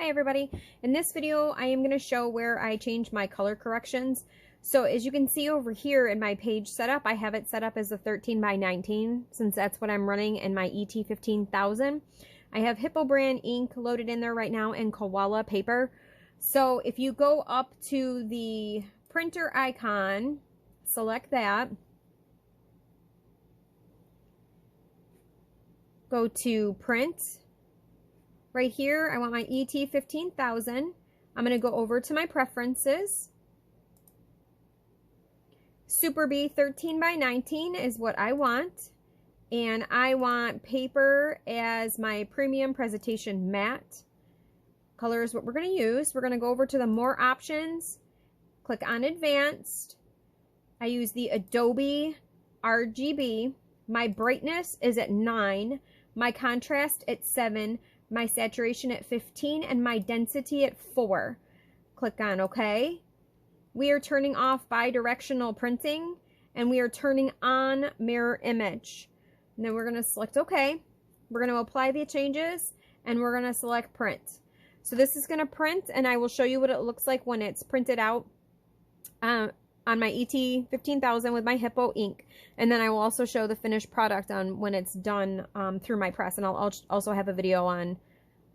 Hi everybody. In this video I am going to show where I change my color corrections. So as you can see over here in my page setup, I have it set up as a 13 by 19 since that's what I'm running in my ET 15000. I have Hippo brand ink loaded in there right now and koala paper. So if you go up to the printer icon, select that, go to print. Right here, I want my ET 15000. I'm going to go over to my preferences. Super B 13 by 19 is what I want. And I want paper as my premium presentation matte. Color is what we're going to use. We're going to go over to the more options. Click on advanced. I use the Adobe RGB. My brightness is at 9. My contrast at 7. My saturation at 15, and my density at 4. Click on OK. We are turning off bidirectional printing, and we are turning on mirror image. And then we're going to select OK. We're going to apply the changes, and we're going to select print. So this is going to print, and I will show you what it looks like when it's printed out on my ET 15000 with my Hippo ink. And then I will also show the finished product on when it's done through my press. And I'll also have a video on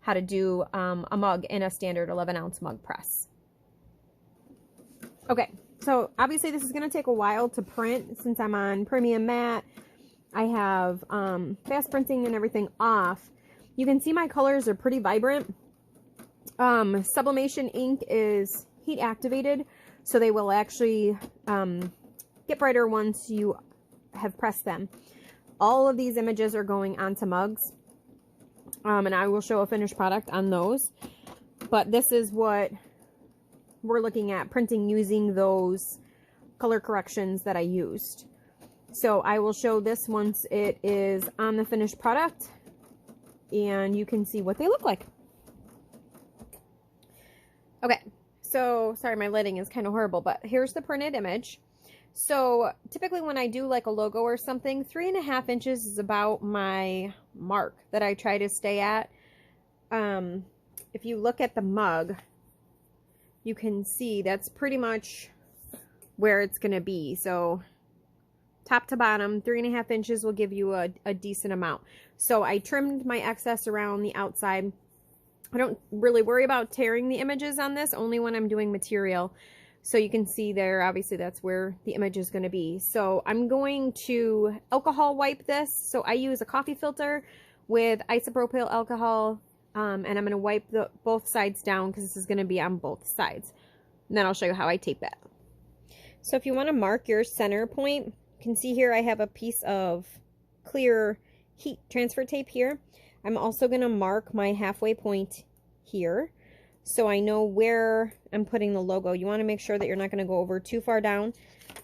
how to do a mug in a standard 11-ounce mug press. Okay, so obviously this is going to take a while to print since I'm on premium matte. I have fast printing and everything off. You can see my colors are pretty vibrant. Sublimation ink is heat activated, so they will actually get brighter once you have pressed them. All of these images are going onto mugs, and I will show a finished product on those. But this is what we're looking at printing using those color corrections that I used. So I will show this once it is on the finished product, and you can see what they look like. Okay. So, sorry, my lighting is kind of horrible, but here's the printed image. So, typically when I do like a logo or something, 3.5 inches is about my mark that I try to stay at. If you look at the mug, you can see that's pretty much where it's going to be. So, top to bottom, 3.5 inches will give you a decent amount. So, I trimmed my excess around the outside. I don't really worry about tearing the images on this, only when I'm doing material. So you can see there, obviously that's where the image is going to be. So I'm going to alcohol wipe this. So I use a coffee filter with isopropyl alcohol, and I'm going to wipe both sides down because this is going to be on both sides. And then I'll show you how I tape that. So if you want to mark your center point, you can see here I have a piece of clear heat transfer tape here. I'm also going to mark my halfway point here so I know where I'm putting the logo. You want to make sure that you're not going to go over too far down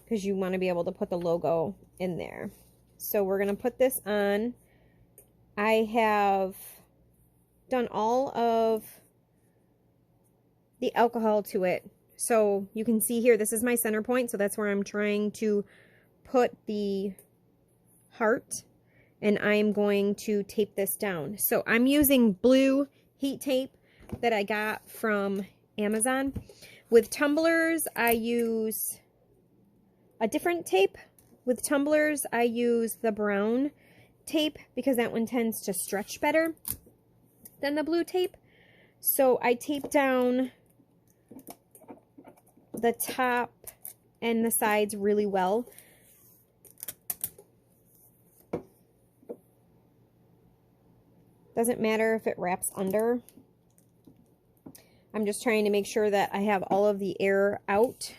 because you want to be able to put the logo in there. So we're going to put this on. I have done all of the alcohol to it. So you can see here, this is my center point. So that's where I'm trying to put the heart. And I'm going to tape this down. So I'm using blue heat tape that I got from Amazon. With tumblers, I use a different tape. With tumblers, I use the brown tape because that one tends to stretch better than the blue tape. So I tape down the top and the sides really well. Doesn't matter if it wraps under. I'm just trying to make sure that I have all of the air out.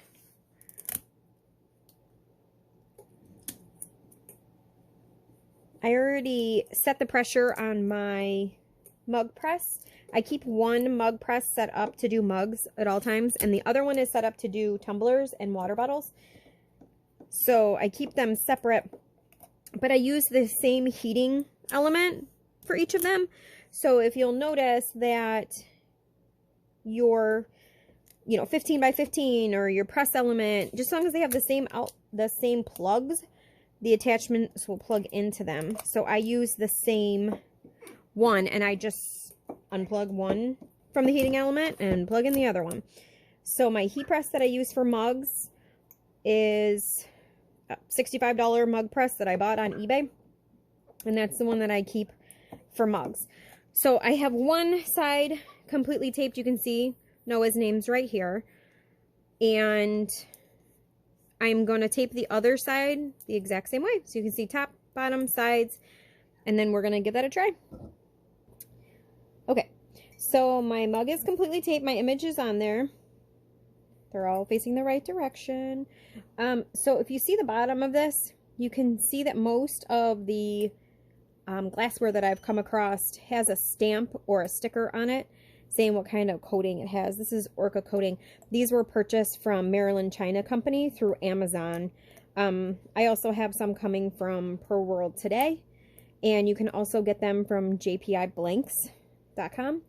I already set the pressure on my mug press. I keep one mug press set up to do mugs at all times, and the other one is set up to do tumblers and water bottles. So I keep them separate, but I use the same heating element for each of them. So if you'll notice that your 15 by 15 or your press element, just as long as they have the same plugs, the attachments will plug into them. So I use the same one, and I just unplug one from the heating element and plug in the other one. So my heat press that I use for mugs is a $65 mug press that I bought on eBay. And that's the one that I keep for mugs. So I have one side completely taped. You can see Noah's name's right here. And I'm going to tape the other side the exact same way. So you can see top, bottom, sides. And then we're going to give that a try. Okay. So my mug is completely taped. My image is on there. They're all facing the right direction. So if you see the bottom of this, you can see that most of the glassware that I've come across has a stamp or a sticker on it saying what kind of coating it has. This is Orca coating. These were purchased from Maryland China Company through Amazon. I also have some coming from Pro World Today, and you can also get them from jpiblanks.com.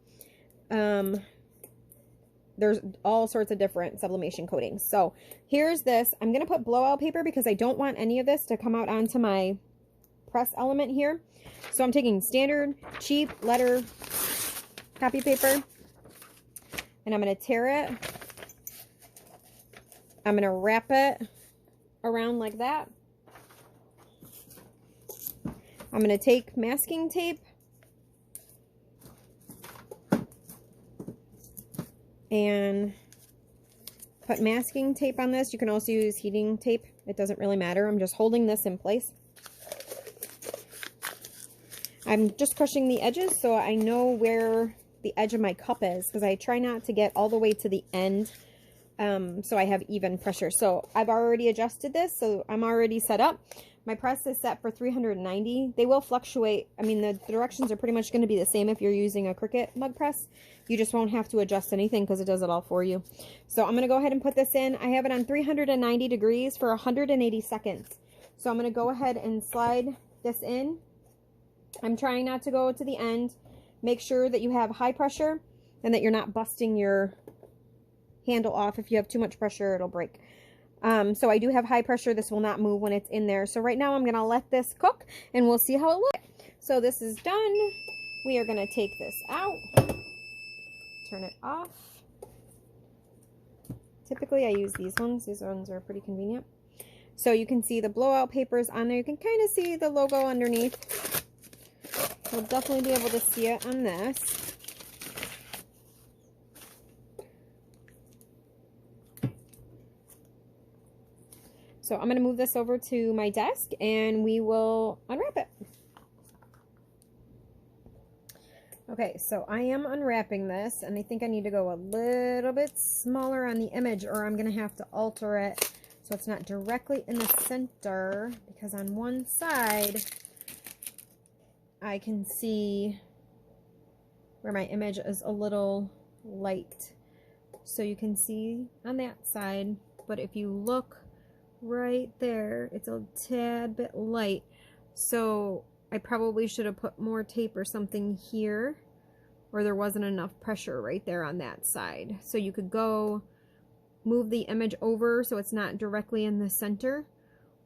There's all sorts of different sublimation coatings. So here's this. I'm going to put blowout paper because I don't want any of this to come out onto my press element here. So I'm taking standard, cheap letter copy paper, and I'm going to tear it. I'm going to wrap it around like that. I'm going to take masking tape and put masking tape on this. You can also use heating tape. It doesn't really matter. I'm just holding this in place. I'm just crushing the edges so I know where the edge of my cup is, because I try not to get all the way to the end so I have even pressure. So I've already adjusted this, so I'm already set up. My press is set for 390. They will fluctuate. I mean, the directions are pretty much going to be the same if you're using a Cricut mug press. You just won't have to adjust anything because it does it all for you. So I'm going to go ahead and put this in. I have it on 390 degrees for 180 seconds. So I'm going to go ahead and slide this in. I'm trying not to go to the end. Make sure that you have high pressure and that you're not busting your handle off. If you have too much pressure, it'll break. So I do have high pressure. This will not move when it's in there. So right now I'm going to let this cook and we'll see how it looks. So this is done. We are going to take this out. Turn it off. Typically I use these ones. These ones are pretty convenient. So you can see the blowout papers on there. You can kind of see the logo underneath. You'll definitely be able to see it on this. So I'm going to move this over to my desk and we will unwrap it. Okay, so I am unwrapping this and I think I need to go a little bit smaller on the image or I'm going to have to alter it so it's not directly in the center, because on one side I can see where my image is a little light. So you can see on that side, but if you look right there, it's a tad bit light. So I probably should have put more tape or something here, or there wasn't enough pressure right there on that side. So you could go move the image over so it's not directly in the center,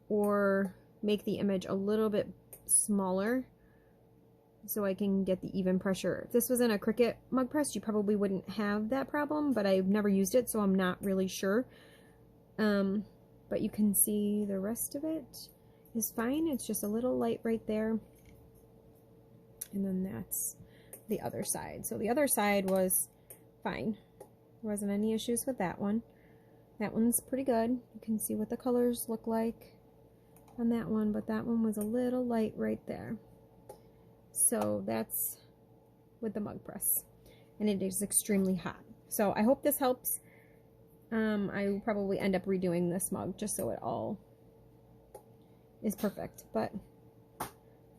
or make the image a little bit smaller so I can get the even pressure. If this was in a Cricut mug press, you probably wouldn't have that problem, but I've never used it, so I'm not really sure. But you can see the rest of it is fine. It's just a little light right there. And then that's the other side. So the other side was fine. There wasn't any issues with that one. That one's pretty good. You can see what the colors look like on that one, but that one was a little light right there. So that's with the mug press, and it is extremely hot. So I hope this helps. I will probably end up redoing this mug just so it all is perfect, but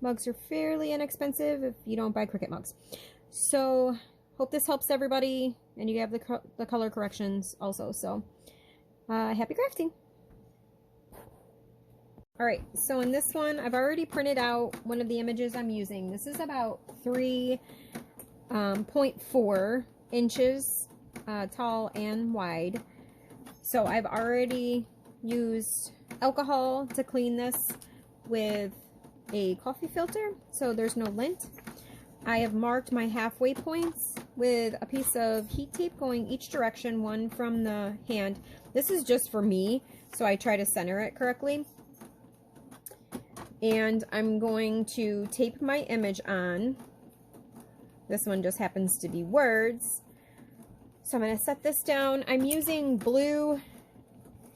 mugs are fairly inexpensive if you don't buy Cricut mugs. So hope this helps everybody, and you have the color corrections also. So happy crafting. Alright, so in this one, I've already printed out one of the images I'm using. This is about 3.4 inches tall and wide. So I've already used alcohol to clean this with a coffee filter, so there's no lint. I have marked my halfway points with a piece of heat tape going each direction, one from the hand. This is just for me, so I try to center it correctly. And I'm going to tape my image on. This one just happens to be words. So I'm going to set this down. I'm using blue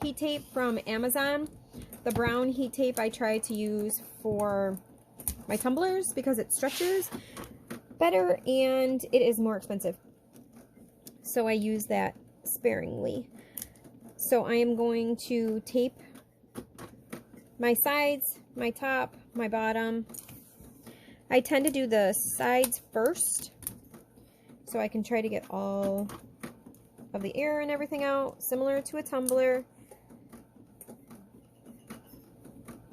heat tape from Amazon. The brown heat tape I try to use for my tumblers because it stretches better and it is more expensive. So I use that sparingly. So I am going to tape my sides, my top, my bottom. I tend to do the sides first so I can try to get all of the air and everything out, similar to a tumbler.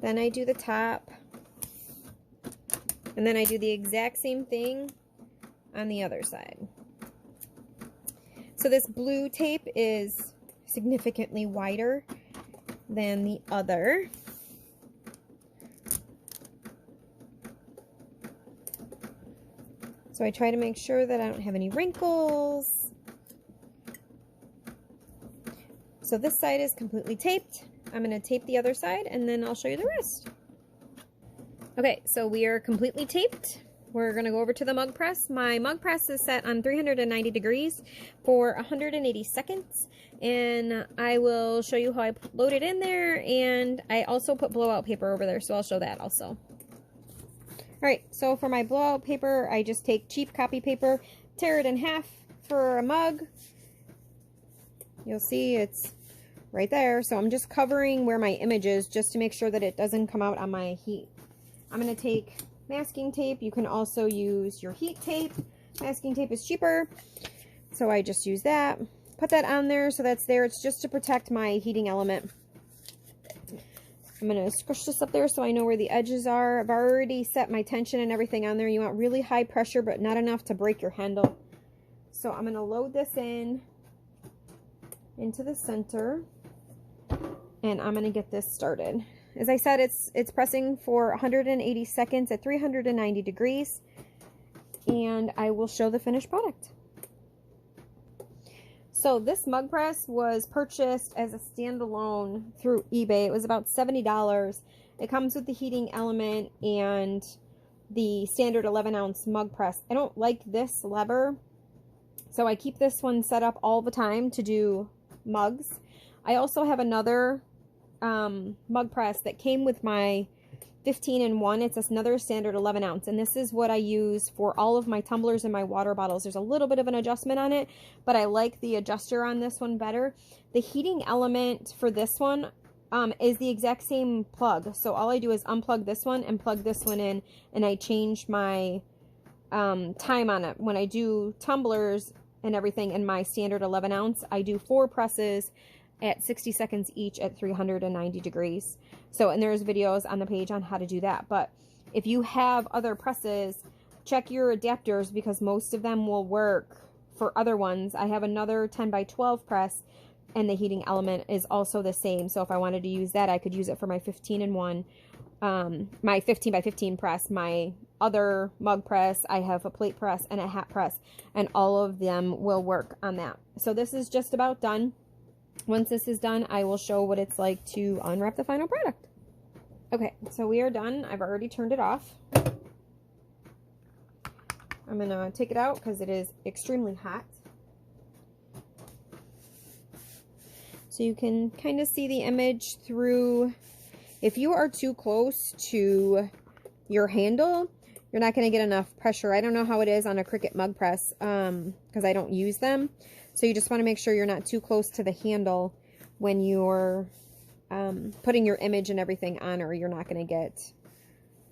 Then I do the top, and then I do the exact same thing on the other side. So this blue tape is significantly wider than the other. So I try to make sure that I don't have any wrinkles. So this side is completely taped. I'm going to tape the other side and then I'll show you the rest. Okay, so we are completely taped. We're going to go over to the mug press. My mug press is set on 390 degrees for 180 seconds. And I will show you how I load it in there. And I also put blowout paper over there, so I'll show that also. Alright, so for my blowout paper, I just take cheap copy paper, tear it in half for a mug. You'll see it's right there. So I'm just covering where my image is just to make sure that it doesn't come out on my heat. I'm going to take masking tape. You can also use your heat tape. Masking tape is cheaper, so I just use that. Put that on there so that's there. It's just to protect my heating element. I'm going to squish this up there so I know where the edges are. I've already set my tension and everything on there. You want really high pressure, but not enough to break your handle. So I'm going to load this into the center, and I'm going to get this started. As I said, it's pressing for 180 seconds at 390 degrees, and I will show the finished product. So this mug press was purchased as a standalone through eBay. It was about $70. It comes with the heating element and the standard 11-ounce mug press. I don't like this lever, so I keep this one set up all the time to do mugs. I also have another mug press that came with my 15-in-1. It's another standard 11-ounce, and this is what I use for all of my tumblers and my water bottles. There's a little bit of an adjustment on it, but I like the adjuster on this one better. The heating element for this one is the exact same plug, so all I do is unplug this one and plug this one in, and I change my time on it. When I do tumblers and everything in my standard 11-ounce, I do 4 presses at 60 seconds each at 390 degrees. So, and there's videos on the page on how to do that. But if you have other presses, check your adapters because most of them will work for other ones. I have another 10x12 press and the heating element is also the same. So if I wanted to use that, I could use it for my 15-in-1, my 15x15 press, my other mug press. I have a plate press and a hat press, and all of them will work on that. So this is just about done. Once this is done, I will show what it's like to unwrap the final product. Okay, so we are done. I've already turned it off. I'm going to take it out because it is extremely hot. So you can kind of see the image through. If you are too close to your handle, you're not going to get enough pressure. I don't know how it is on a Cricut mug press because I don't use them. So you just want to make sure you're not too close to the handle when you're putting your image and everything on, or you're not going to get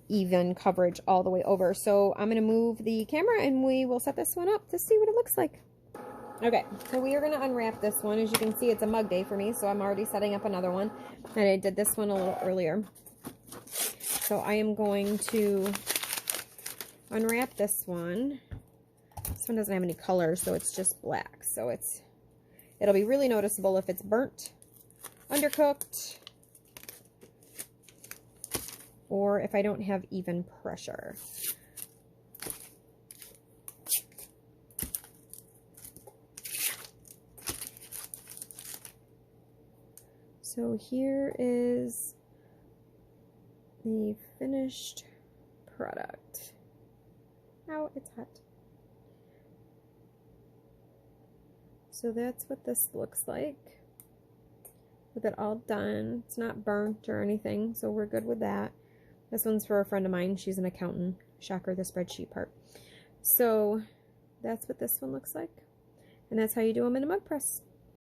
even coverage all the way over. So I'm going to move the camera and we will set this one up to see what it looks like. Okay, so we are going to unwrap this one. As you can see, it's a mug day for me, so I'm already setting up another one. And I did this one a little earlier. So I am going to unwrap this one. This one doesn't have any colors, so it's just black. So it'll be really noticeable if it's burnt, undercooked, or if I don't have even pressure. So here is the finished product. Ow, it's hot. So that's what this looks like with it all done. It's not burnt or anything, so we're good with that. This one's for a friend of mine. She's an accountant. Shocker, the spreadsheet part. So that's what this one looks like. And that's how you do them in a mug press.